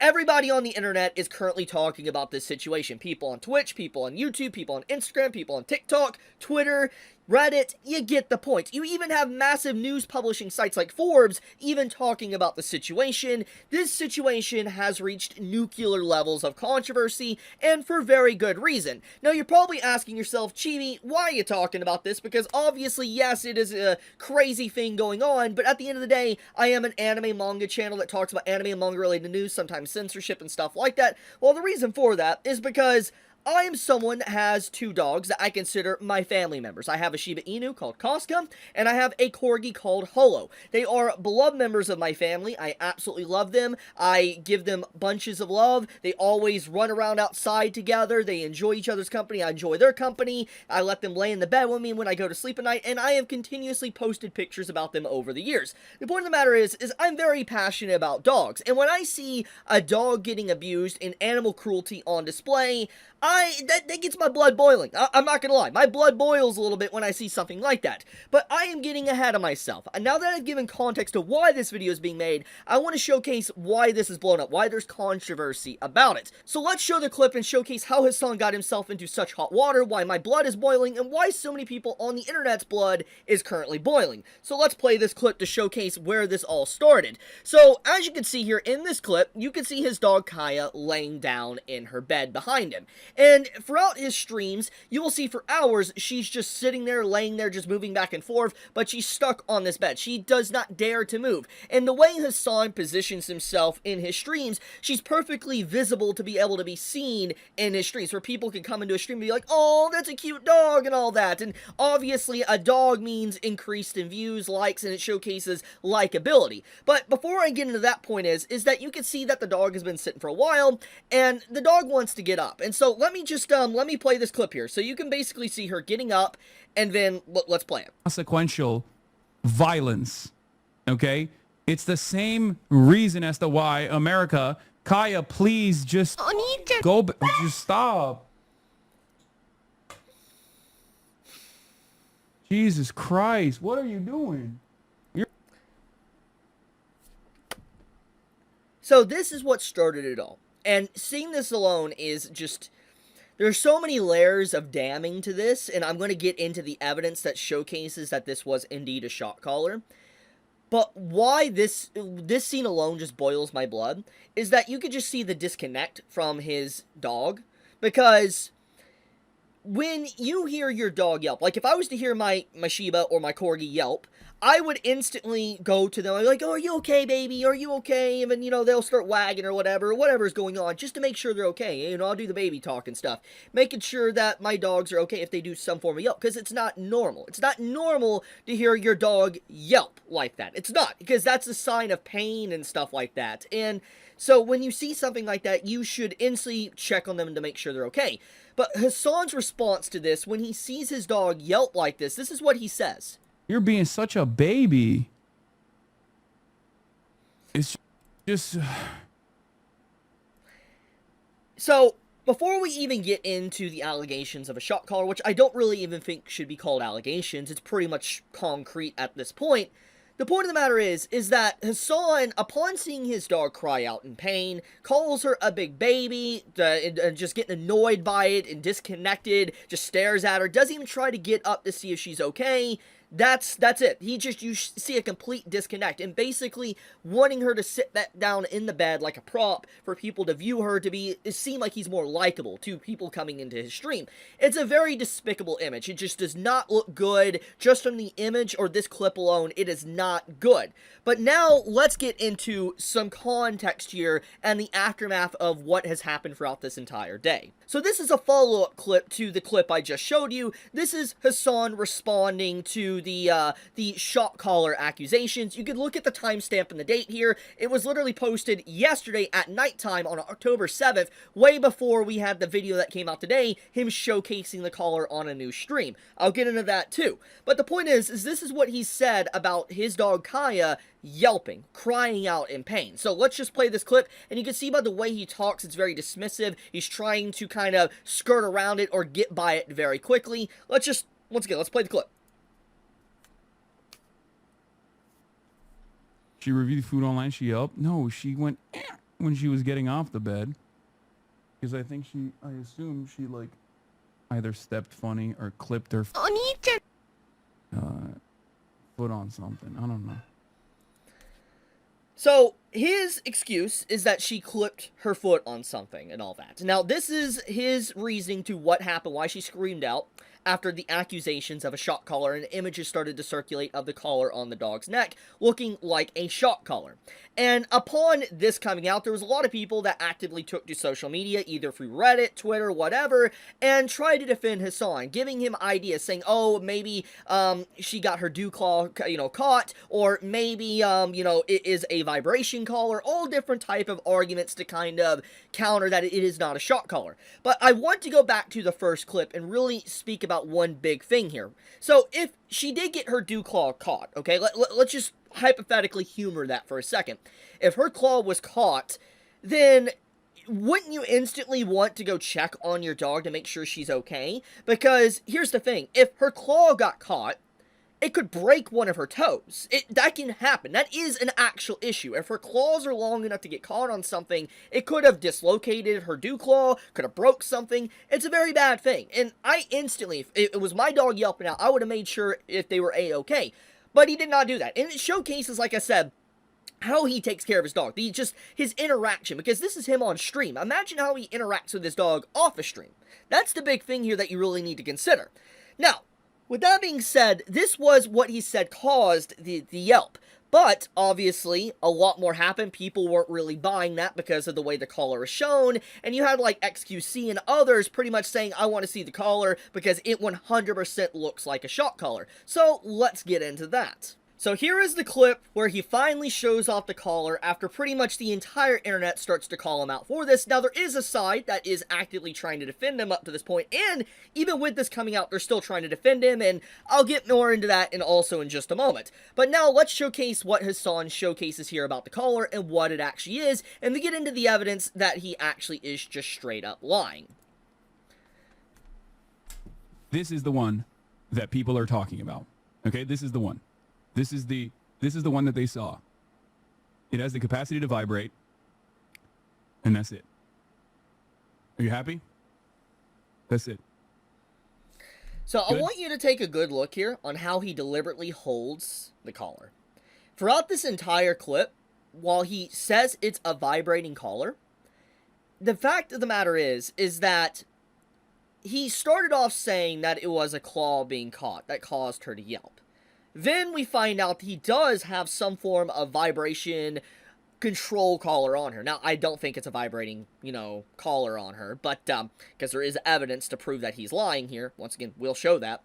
Everybody on the internet is currently talking about this situation. People on Twitch, people on YouTube, people on Instagram, people on TikTok, Twitter, Reddit, you get the point. You even have massive news publishing sites like Forbes even talking about the situation. This situation has reached nuclear levels of controversy, and for very good reason. Now, you're probably asking yourself, Chibi, why are you talking about this? Because obviously, yes, it is a crazy thing going on, but at the end of the day, I am an anime manga channel that talks about anime and manga related news, sometimes censorship and stuff like that. Well, the reason for that is because I am someone that has two dogs that I consider my family members. I have a Shiba Inu called Casca, and I have a Corgi called Holo. They are beloved members of my family. I absolutely love them. I give them bunches of love. They always run around outside together. They enjoy each other's company. I enjoy their company. I let them lay in the bed with me when I go to sleep at night, and I have continuously posted pictures about them over the years. The point of the matter is I'm very passionate about dogs, and when I see a dog getting abused and animal cruelty on display, that gets my blood boiling. I'm not gonna lie. My blood boils a little bit when I see something like that. But I am getting ahead of myself. And now that I've given context to why this video is being made, I want to showcase why this is blown up, why there's controversy about it. So let's show the clip and showcase how Hasan got himself into such hot water, why my blood is boiling, and why so many people on the internet's blood is currently boiling. So let's play this clip to showcase where this all started. So, as you can see here in this clip, you can see his dog Kaya laying down in her bed behind him. And throughout his streams, you will see for hours, she's just sitting there, laying there, just moving back and forth, but she's stuck on this bed. She does not dare to move. And the way Hasan positions himself in his streams, she's perfectly visible to be able to be seen in his streams, where people can come into a stream and be like, oh, that's a cute dog, and all that. And obviously, a dog means increased in views, likes, and it showcases likability. But before I get into that point is that you can see that the dog has been sitting for a while, and the dog wants to get up. And so let me just, let me play this clip here. So you can basically see her getting up, and then let's play it. Consequential violence, okay? It's the same reason as to why America, Kaya, please just go, just stop. Jesus Christ, what are you doing? So this is what started it all. And seeing this alone is just, there's so many layers of damning to this, and I'm going to get into the evidence that showcases that this was indeed a shot caller. But why this scene alone just boils my blood is that you could just see the disconnect from his dog. Because when you hear your dog yelp, like if I was to hear my Shiba or my Corgi yelp, I would instantly go to them. I'd be like, oh, are you okay, baby? Are you okay? And then, you know, they'll start wagging or whatever's going on, just to make sure they're okay. You know, I'll do the baby talk and stuff. Making sure that my dogs are okay if they do some form of yelp, because it's not normal. It's not normal to hear your dog yelp like that. It's not, because that's a sign of pain and stuff like that. And so when you see something like that, you should instantly check on them to make sure they're okay. But Hasan's response to this, when he sees his dog yelp like this is what he says. You're being such a baby. It's just... So, before we even get into the allegations of a shot caller, which I don't really even think should be called allegations, it's pretty much concrete at this point, the point of the matter is that Hasan, upon seeing his dog cry out in pain, calls her a big baby, and just getting annoyed by it and disconnected, just stares at her, doesn't even try to get up to see if she's okay. That's it. You see a complete disconnect, and basically wanting her to sit back down in the bed like a prop for people to view her to seem like he's more likable to people coming into his stream. It's a very despicable image. It just does not look good. Just from the image or this clip alone, it is not good. But now let's get into some context here and the aftermath of what has happened throughout this entire day. So this is a follow-up clip to the clip I just showed you. This is Hasan responding to the shot caller accusations. You can look at the timestamp and the date here. It was literally posted yesterday at nighttime on October 7th, way before we had the video that came out today, him showcasing the caller on a new stream. I'll get into that too. But the point is this is what he said about his dog Kaya yelping, crying out in pain. So let's just play this clip, and you can see by the way he talks, it's very dismissive. He's trying to kind of skirt around it or get by it very quickly. Let's play the clip. She reviewed food online. She yelped. No, she went. when she was getting off the bed. Because I assume she, like, either stepped funny or clipped her foot on something. I don't know. So, his excuse is that she clipped her foot on something and all that. Now, this is his reasoning to what happened, why she screamed out after the accusations of a shock collar, and images started to circulate of the collar on the dog's neck, looking like a shock collar. And upon this coming out, there was a lot of people that actively took to social media, either through Reddit, Twitter, whatever, and tried to defend Hasan, giving him ideas, saying, oh, maybe, she got her dew claw, caught, or maybe, it is a vibration collar, all different type of arguments to kind of counter that it is not a shock collar. But I want to go back to the first clip and really speak about one big thing here. So, if she did get her dew claw caught, okay, let's just hypothetically humor that for a second. If her claw was caught, then wouldn't you instantly want to go check on your dog to make sure she's okay? Because here's the thing, if her claw got caught, it could break one of her toes. That can happen. That is an actual issue. If her claws are long enough to get caught on something, it could have dislocated her dew claw, could have broke something. It's a very bad thing. And I instantly, if it was my dog yelping out, I would have made sure if they were A-okay. But he did not do that. And it showcases, like I said, how he takes care of his dog. His interaction, because this is him on stream. Imagine how he interacts with his dog off a stream. That's the big thing here that you really need to consider. Now, with that being said, this was what he said caused the yelp. But, obviously, a lot more happened. People weren't really buying that because of the way the collar is shown. And you had, like, XQC and others pretty much saying, I want to see the collar because it 100% looks like a shock collar. So, let's get into that. So here is the clip where he finally shows off the collar after pretty much the entire internet starts to call him out for this. Now, there is a side that is actively trying to defend him up to this point, and even with this coming out, they're still trying to defend him, and I'll get more into that and also in just a moment. But now, let's showcase what Hasan showcases here about the collar and what it actually is, and then get into the evidence that he actually is just straight up lying. This is the one that people are talking about. Okay, this is the one. This is the one that they saw. It has the capacity to vibrate, and that's it. Are you happy? That's it. So Good? I want you to take a good look here on how he deliberately holds the collar. Throughout this entire clip, while he says it's a vibrating collar, the fact of the matter is that he started off saying that it was a claw being caught that caused her to yelp. Then we find out he does have some form of vibration control collar on her. Now, I don't think it's a vibrating, collar on her, but, because there is evidence to prove that he's lying here. Once again, we'll show that.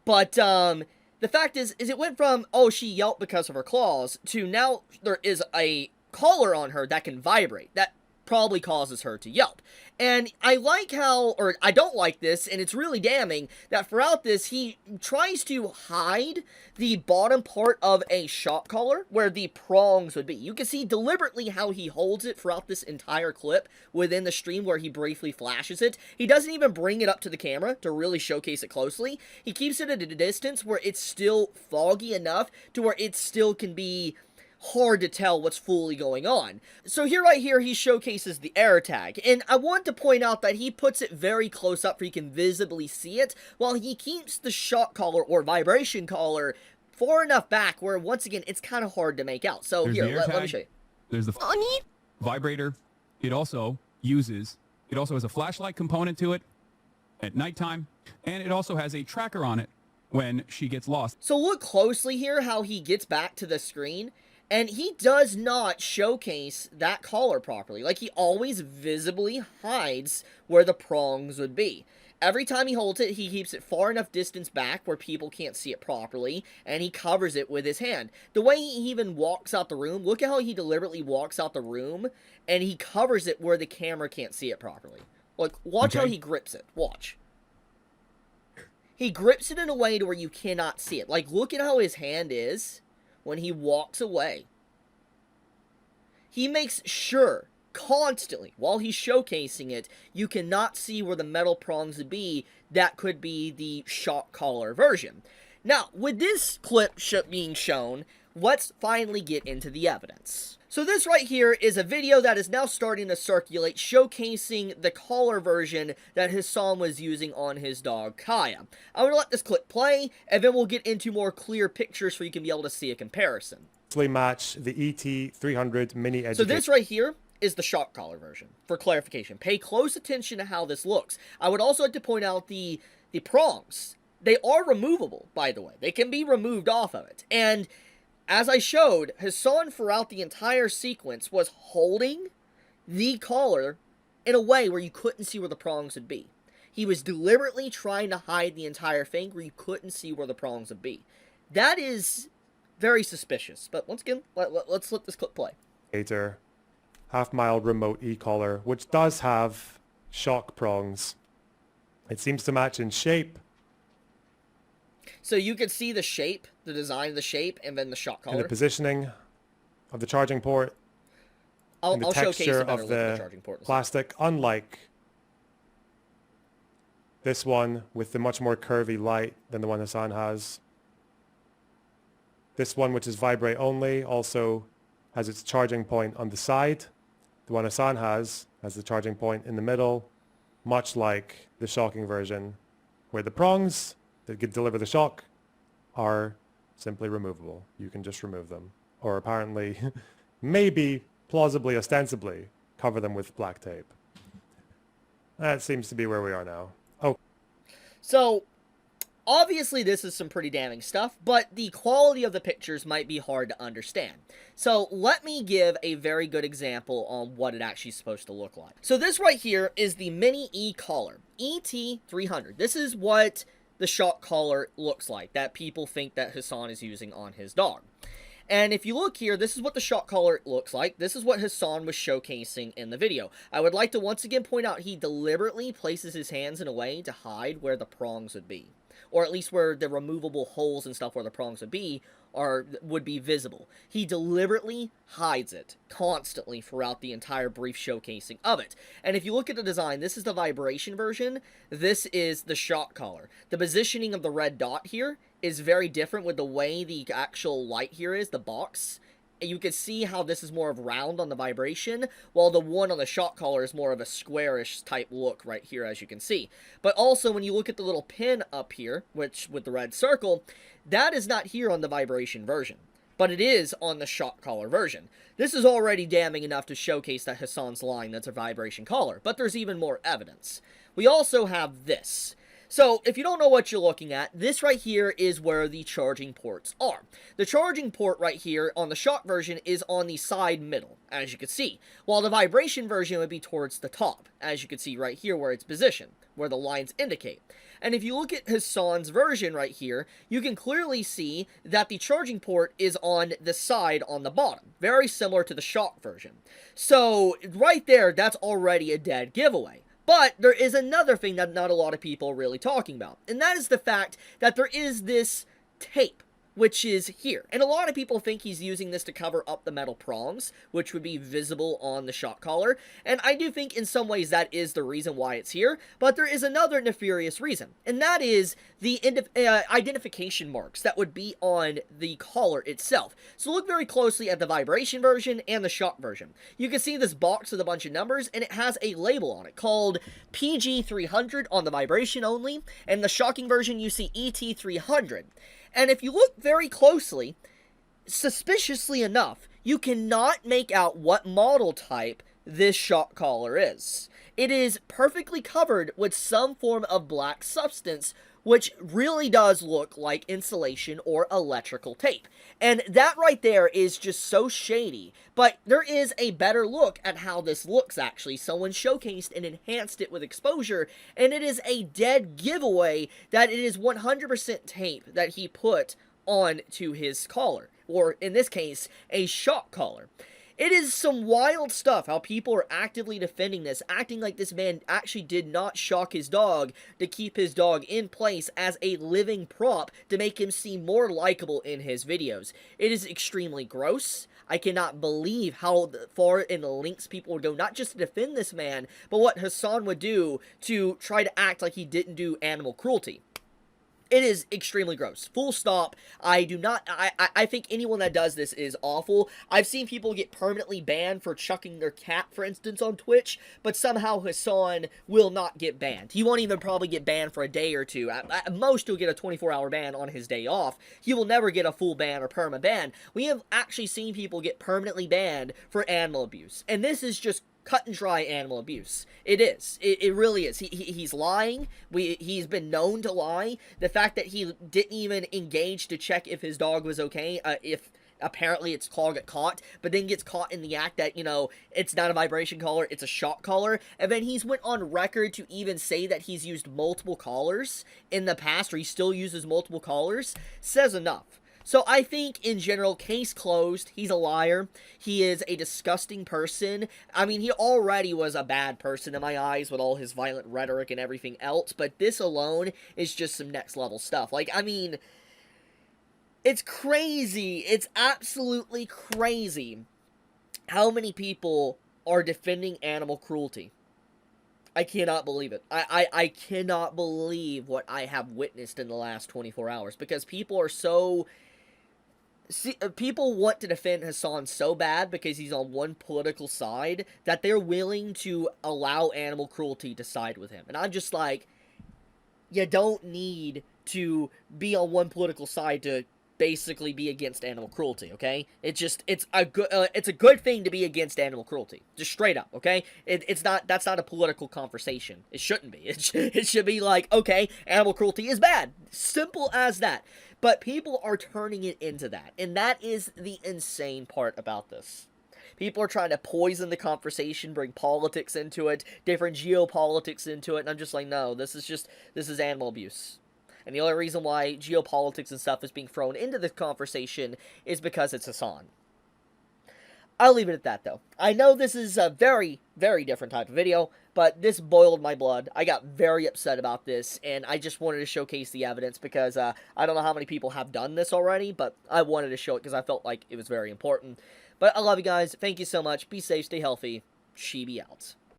But, the fact is it went from, oh, she yelped because of her claws, to now there is a collar on her that can vibrate. That probably causes her to yelp. And I like how, or I don't like this, and it's really damning, that throughout this, he tries to hide the bottom part of a shock collar, where the prongs would be. You can see deliberately how he holds it throughout this entire clip within the stream where he briefly flashes it. He doesn't even bring it up to the camera to really showcase it closely. He keeps it at a distance where it's still foggy enough to where it still can be hard to tell what's fully going on. So right here, he showcases the air tag, and I want to point out that he puts it very close up so you can visibly see it, while he keeps the shock collar or vibration collar far enough back where, once again, it's kind of hard to make out. So There's here, let me show you. There's the vibrator. It also has a flashlight component to it at nighttime, and it also has a tracker on it when she gets lost. So look closely here how he gets back to the screen. And he does not showcase that collar properly. Like, he always visibly hides where the prongs would be. Every time he holds it, he keeps it far enough distance back where people can't see it properly, and he covers it with his hand. The way he even walks out the room, look at how he deliberately walks out the room, and he covers it where the camera can't see it properly. Like, watch how he grips it. Watch. He grips it in a way to where you cannot see it. Like, look at how his hand is when he walks away. He makes sure, constantly, while he's showcasing it, you cannot see where the metal prongs would be. That could be the shock collar version. Now, with this clip being shown, let's finally get into the evidence. So this right here is a video that is now starting to circulate showcasing the collar version that Hasan was using on his dog Kaya. I'm going to let this clip play, and then we'll get into more clear pictures so you can be able to see a comparison. Match the ET300 mini education. So this right here is the shock collar version. For clarification, pay close attention to how this looks. I would also like to point out the prongs. They are removable, by the way. They can be removed off of it. And as I showed, Hasan throughout the entire sequence was holding the collar in a way where you couldn't see where the prongs would be. He was deliberately trying to hide the entire thing where you couldn't see where the prongs would be. That is very suspicious. But once again, let's let this clip play. Half-mile remote e-collar, which does have shock prongs. It seems to match in shape. So you could see the shape, the design of the shape, and then the shock collar. And the positioning of the charging port. And the I'll showcase texture a better of look at the the charging port. plastic, unlike this one with the much more curvy light than the one Hasan has. This one, which is vibrate only, also has its charging point on the side. The one Hasan has the charging point in the middle, much like the shocking version, where the prongs that could deliver the shock are simply removable. You can just remove them. Or apparently, maybe, plausibly, ostensibly, cover them with black tape. That seems to be where we are now. Oh. So, obviously this is some pretty damning stuff, but the quality of the pictures might be hard to understand. So let me give a very good example on what it actually is supposed to look like. So this right here is the Mini E collar, ET300. This is what the shock collar looks like that people think that Hasan is using on his dog. And if you look here, this is what the shock collar looks like. This is what Hasan was showcasing in the video. I would like to once again point out he deliberately places his hands in a way to hide where the prongs would be. Or at least where the removable holes and stuff where the prongs would be visible. He deliberately hides it constantly throughout the entire brief showcasing of it. And if you look at the design, this is the vibration version. This is the shock collar. The positioning of the red dot here is very different with the way the actual light here is, the box. You can see how this is more of round on the vibration, while the one on the shock collar is more of a squarish type look right here, as you can see. But also, when you look at the little pin up here, which with the red circle, that is not here on the vibration version, but it is on the shock collar version. This is already damning enough to showcase that Hasan's lying that's a vibration collar, but there's even more evidence. We also have this. So, if you don't know what you're looking at, this right here is where the charging ports are. The charging port right here on the shock version is on the side middle, as you can see, while the vibration version would be towards the top, as you can see right here where it's positioned, where the lines indicate. And if you look at Hasan's version right here, you can clearly see that the charging port is on the side on the bottom, very similar to the shock version. So, right there, that's already a dead giveaway. But there is another thing that not a lot of people are really talking about, and that is the fact that there is this tape, which is here. And a lot of people think he's using this to cover up the metal prongs, which would be visible on the shock collar, and I do think in some ways that is the reason why it's here, but there is another nefarious reason, and that is the identification marks that would be on the collar itself. So look very closely at the vibration version and the shock version. You can see this box with a bunch of numbers, and it has a label on it called PG300 on the vibration only, and the shocking version you see ET300. And if you look very closely, suspiciously enough, you cannot make out what model type this shock collar is. It is perfectly covered with some form of black substance, which really does look like insulation or electrical tape. And that right there is just so shady. But there is a better look at how this looks, actually. Someone showcased and enhanced it with exposure, and it is a dead giveaway that it is 100% tape that he put on to his collar. Or, in this case, a shock collar. It is some wild stuff how people are actively defending this, acting like this man actually did not shock his dog to keep his dog in place as a living prop to make him seem more likable in his videos. It is extremely gross. I cannot believe how far in the lengths people would go, not just to defend this man, but what Hasan would do to try to act like he didn't do animal cruelty. It is extremely gross. Full stop. I do not. I think anyone that does this is awful. I've seen people get permanently banned for chucking their cat, for instance, on Twitch, but somehow Hasan will not get banned. He won't even probably get banned for a day or two. At most, he'll get a 24-hour ban on his day off. He will never get a full ban or perma ban. We have actually seen people get permanently banned for animal abuse, and this is just cut and dry animal abuse. It is. It really is. He's lying. He's been known to lie. The fact that he didn't even engage to check if his dog was okay, if apparently its claw got caught, but then gets caught in the act that, you know, it's not a vibration collar, it's a shock collar, and then he's went on record to even say that he's used multiple collars in the past, or he still uses multiple collars, says enough. So I think, in general, case closed. He's a liar. He is a disgusting person. I mean, he already was a bad person in my eyes with all his violent rhetoric and everything else, but this alone is just some next level stuff. Like, I mean, it's crazy. It's absolutely crazy how many people are defending animal cruelty. I cannot believe it. I cannot believe what I have witnessed in the last 24 hours, because people are so... See, people want to defend Hasan so bad because he's on one political side that they're willing to allow animal cruelty to side with him. And I'm just like, you don't need to be on one political side to basically be against animal cruelty, okay? It's a good thing to be against animal cruelty, just straight up, okay? That's not a political conversation. It shouldn't be. It should be like, okay, animal cruelty is bad, simple as that. But people are turning it into that, and that is the insane part about this. People are trying to poison the conversation, bring politics into it, different geopolitics into it, and I'm just like, no, this is animal abuse. And the only reason why geopolitics and stuff is being thrown into this conversation is because it's Hasan. I'll leave it at that, though. I know this is a very, very different type of video, but this boiled my blood. I got very upset about this, and I just wanted to showcase the evidence because I don't know how many people have done this already, but I wanted to show it because I felt like it was very important. But I love you guys. Thank you so much. Be safe. Stay healthy. Chibi out.